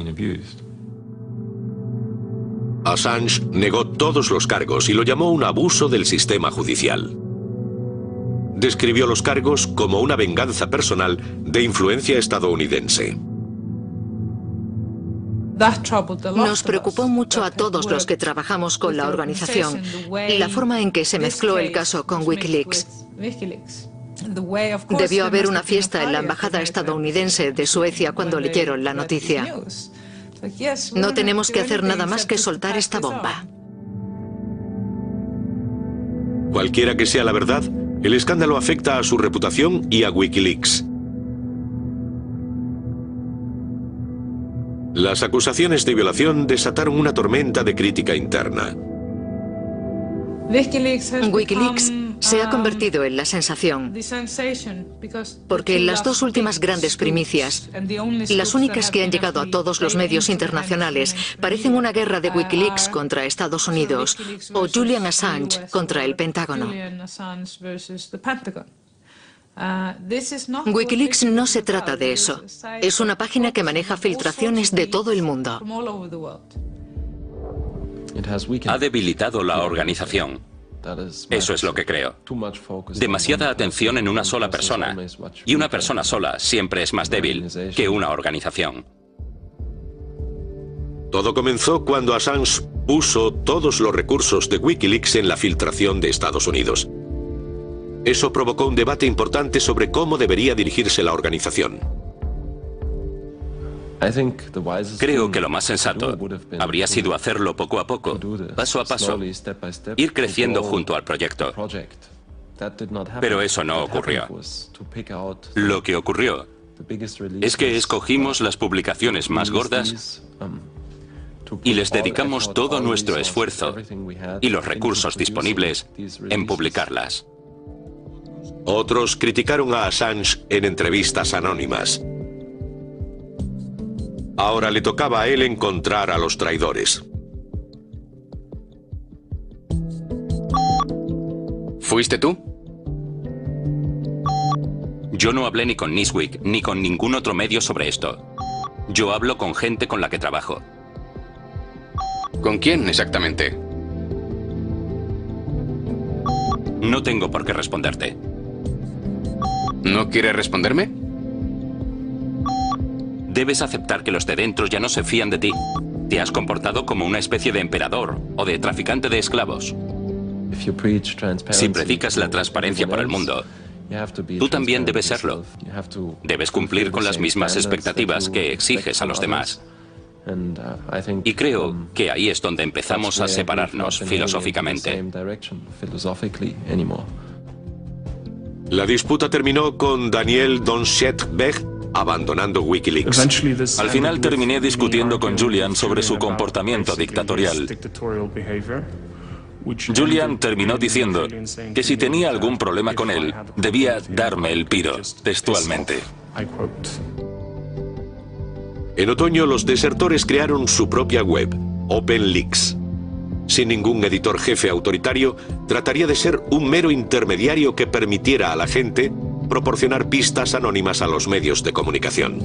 S6: Assange negó todos los cargos y lo llamó un abuso del sistema judicial. Describió los cargos como una venganza personal de influencia estadounidense.
S4: Nos preocupó mucho a todos los que trabajamos con la organización la forma en que se mezcló el caso con Wikileaks. Debió haber una fiesta en la embajada estadounidense de Suecia cuando leyeron la noticia. No tenemos que hacer nada más que soltar esta bomba.
S6: Cualquiera que sea la verdad, el escándalo afecta a su reputación y a Wikileaks. Las acusaciones de violación desataron una tormenta de crítica interna.
S4: Wikileaks se ha convertido en la sensación, porque en las 2 últimas grandes primicias, las únicas que han llegado a todos los medios internacionales, parecen una guerra de Wikileaks contra Estados Unidos o Julian Assange contra el Pentágono. Wikileaks no se trata de eso. Es una página que maneja filtraciones de todo el mundo.
S3: Ha debilitado la organización. Eso es lo que creo. Demasiada atención en una sola persona. Y una persona sola siempre es más débil que una organización.
S6: Todo comenzó cuando Assange puso todos los recursos de Wikileaks en la filtración de Estados Unidos. Eso provocó un debate importante sobre cómo debería dirigirse la organización.
S3: Creo que lo más sensato habría sido hacerlo poco a poco, paso a paso, ir creciendo junto al proyecto. Pero eso no ocurrió. Lo que ocurrió es que escogimos las publicaciones más gordas y les dedicamos todo nuestro esfuerzo y los recursos disponibles en publicarlas.
S6: Otros criticaron a Assange en entrevistas anónimas. Ahora le tocaba a él encontrar a los traidores.
S1: ¿Fuiste tú?
S3: Yo no hablé ni con Newsweek ni con ningún otro medio sobre esto. Yo hablo con gente con la que trabajo.
S1: ¿Con quién exactamente?
S3: No tengo por qué responderte.
S1: ¿No quieres responderme?
S3: Debes aceptar que los de dentro ya no se fían de ti. Te has comportado como una especie de emperador o de traficante de esclavos. Si predicas la transparencia por el mundo, tú también debes serlo. Debes cumplir con las mismas expectativas que exiges a los demás. Y creo que ahí es donde empezamos a separarnos filosóficamente.
S6: La disputa terminó con Daniel Donschetberg abandonando Wikileaks.
S7: Al final terminé discutiendo con Julian sobre su comportamiento dictatorial. Julian terminó diciendo que si tenía algún problema con él, debía darme el piro, textualmente.
S6: En otoño, los desertores crearon su propia web, OpenLeaks. Sin ningún editor jefe autoritario, trataría de ser un mero intermediario que permitiera a la gente proporcionar pistas anónimas a los medios de comunicación.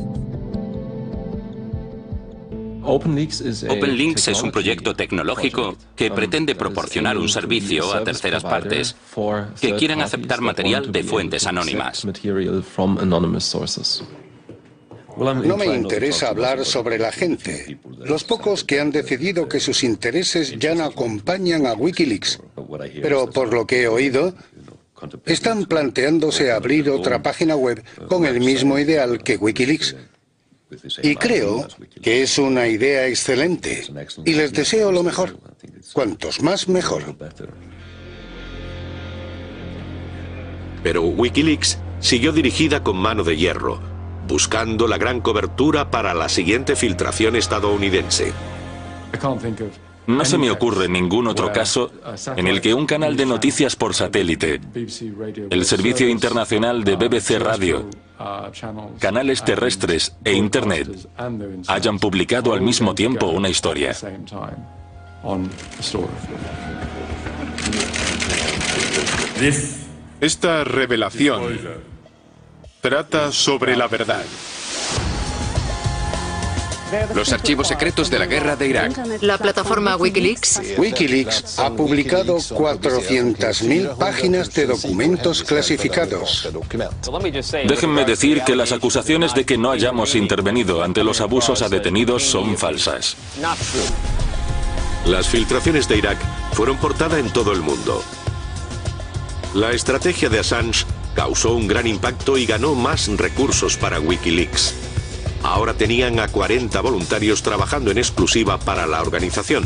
S3: OpenLeaks es un proyecto tecnológico que pretende proporcionar un servicio a terceras partes que quieran aceptar material de fuentes anónimas.
S5: No me interesa hablar sobre la gente. Los pocos que han decidido que sus intereses ya no acompañan a Wikileaks. Pero por lo que he oído, están planteándose abrir otra página web con el mismo ideal que Wikileaks. Y creo que es una idea excelente. Y les deseo lo mejor. Cuantos más, mejor.
S6: Pero Wikileaks siguió dirigida con mano de hierro, buscando la gran cobertura para la siguiente filtración estadounidense.
S7: No se me ocurre ningún otro caso en el que un canal de noticias por satélite, el servicio internacional de BBC Radio, canales terrestres e Internet hayan publicado al mismo tiempo una historia.
S2: Esta revelación trata sobre la verdad.
S1: Los archivos secretos de la guerra de Irak.
S4: La plataforma Wikileaks.
S5: Wikileaks ha publicado 400.000 páginas de documentos clasificados.
S7: Déjenme decir que las acusaciones de que no hayamos intervenido ante los abusos a detenidos son falsas.
S6: Las filtraciones de Irak fueron portada en todo el mundo. La estrategia de Assange causó un gran impacto y ganó más recursos para Wikileaks. Ahora tenían a 40 voluntarios trabajando en exclusiva para la organización.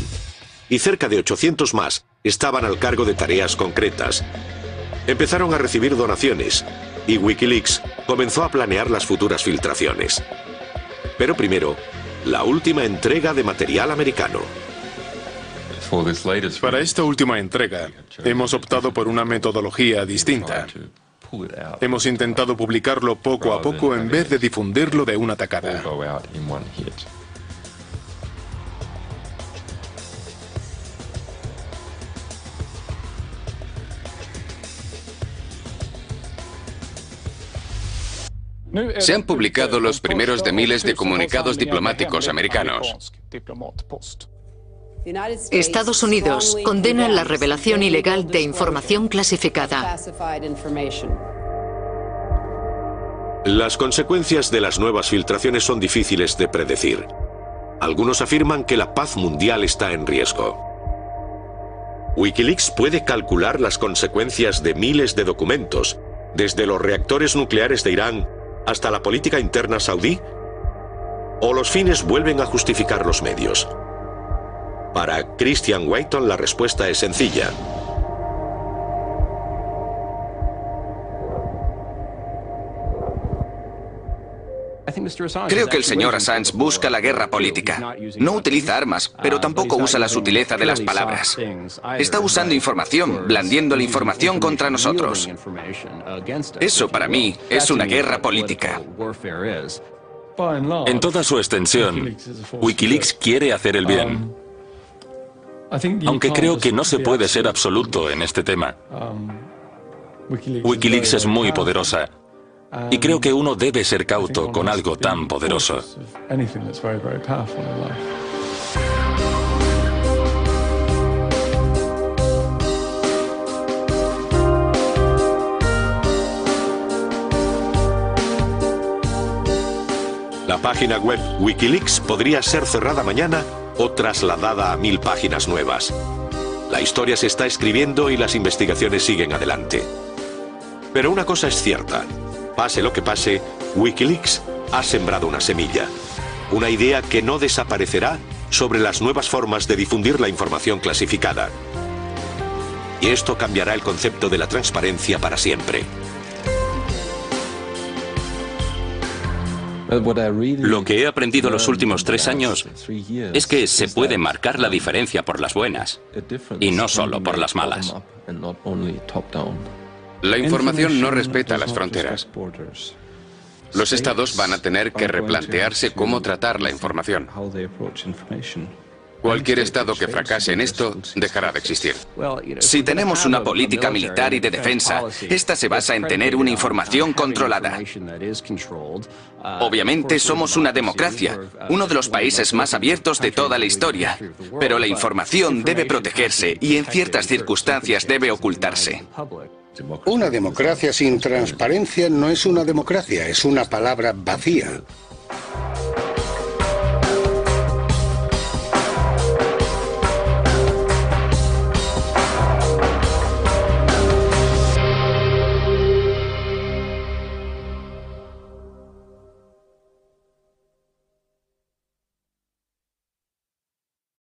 S6: Y cerca de 800 más estaban al cargo de tareas concretas. Empezaron a recibir donaciones y Wikileaks comenzó a planear las futuras filtraciones. Pero primero, la última entrega de material americano.
S2: Para esta última entrega, hemos optado por una metodología distinta. Hemos intentado publicarlo poco a poco en vez de difundirlo de una tacada.
S1: Se han publicado los primeros de miles de comunicados diplomáticos americanos.
S4: Estados Unidos condena la revelación ilegal de información clasificada.
S6: Las consecuencias de las nuevas filtraciones son difíciles de predecir. Algunos afirman que la paz mundial está en riesgo. Wikileaks puede calcular las consecuencias de miles de documentos, desde los reactores nucleares de Irán hasta la política interna saudí. o los fines vuelven a justificar los medios. Para Christian Wheaton la respuesta es sencilla.
S10: Creo que el señor Assange busca la guerra política. No utiliza armas, pero tampoco usa la sutileza de las palabras. Está usando información, blandiendo la información contra nosotros. Eso para mí es una guerra política.
S7: En toda su extensión, Wikileaks quiere hacer el bien. Aunque creo que no se puede ser absoluto en este tema. Wikileaks es muy poderosa. Y creo que uno debe ser cauto con algo tan poderoso.
S6: La página web Wikileaks podría ser cerrada mañana o trasladada a 1000 páginas nuevas. La historia se está escribiendo y las investigaciones siguen adelante. Pero una cosa es cierta. Pase lo que pase, Wikileaks ha sembrado una semilla. Una idea que no desaparecerá sobre las nuevas formas de difundir la información clasificada. Y esto cambiará el concepto de la transparencia para siempre.
S3: Lo que he aprendido los últimos 3 años es que se puede marcar la diferencia por las buenas y no solo por las malas.
S1: La información no respeta las fronteras. Los estados van a tener que replantearse cómo tratar la información. Cualquier estado que fracase en esto dejará de existir.
S10: Si tenemos una política militar y de defensa, esta se basa en tener una información controlada. Obviamente somos una democracia, uno de los países más abiertos de toda la historia, pero la información debe protegerse y en ciertas circunstancias debe ocultarse.
S5: Una democracia sin transparencia no es una democracia, es una palabra vacía.